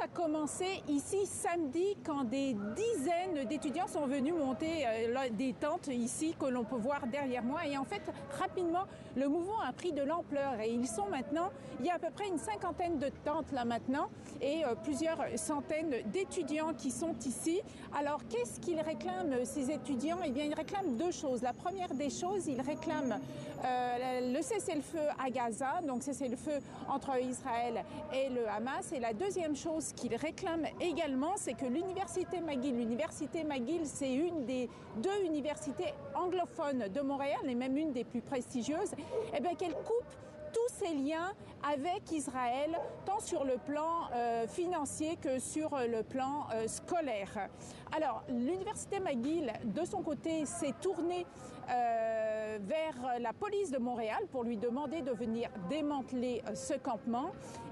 a commencé ici samedi quand des dizaines d'étudiants sont venus monter des tentes ici que l'on peut voir derrière moi. Et en fait, rapidement, le mouvement a pris de l'ampleur et ils sont maintenant, il y a à peu près une cinquantaine de tentes là maintenant et plusieurs centaines d'étudiants qui sont ici. Alors, qu'est-ce qu'ils réclament ces étudiants? Eh bien, ils réclament deux choses. La première des choses, ils réclament le cessez-le-feu à Gaza, donc cessez-le-feu entre Israël et le Hamas. Et la deuxième chose qu'ils réclament également, c'est que l'université McGill, c'est une des deux universités anglophones de Montréal et même une des plus prestigieuses, eh bien qu'elle coupe tous ces liens avec Israël, tant sur le plan financier que sur le plan scolaire. Alors, l'université McGill, de son côté, s'est tournée vers la police de Montréal pour lui demander de venir démanteler ce campement.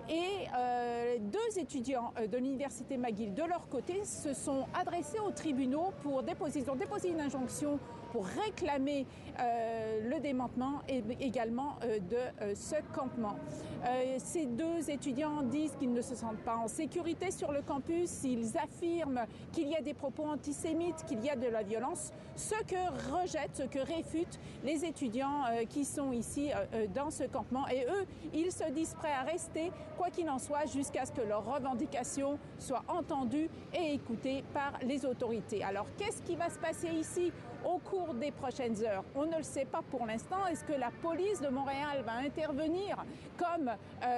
Et deux étudiants de l'université McGill, de leur côté, se sont adressés aux tribunaux pour ils ont déposé une injonction pour réclamer le démantèlement et également de ce campement. Ces deux étudiants disent qu'ils ne se sentent pas en sécurité sur le campus. Ils affirment qu'il y a des propos antisémites, qu'il y a de la violence, ce que rejettent, ce que réfutent les étudiants qui sont ici dans ce campement. Et eux, ils se disent prêts à rester, quoi qu'il en soit, jusqu'à ce que leurs revendications soient entendues et écoutées par les autorités. Alors, qu'est-ce qui va se passer ici au cours des prochaines heures? On ne le sait pas pour l'instant. Est-ce que la police de Montréal va intervenir comme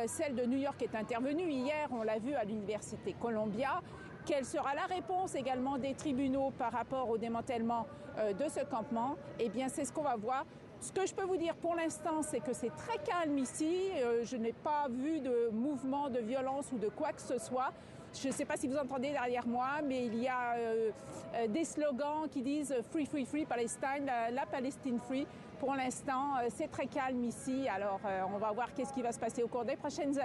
celle de New York est intervenue hier? On l'a vu à l'université Columbia. Quelle sera la réponse également des tribunaux par rapport au démantèlement de ce campement? Eh bien, c'est ce qu'on va voir. Ce que je peux vous dire pour l'instant, c'est que c'est très calme ici. Je n'ai pas vu de mouvement de violence ou de quoi que ce soit. Je ne sais pas si vous entendez derrière moi, mais il y a des slogans qui disent « Free, free, free Palestine », la Palestine free. Pour l'instant, c'est très calme ici. Alors, on va voir qu'est-ce qui va se passer au cours des prochaines heures.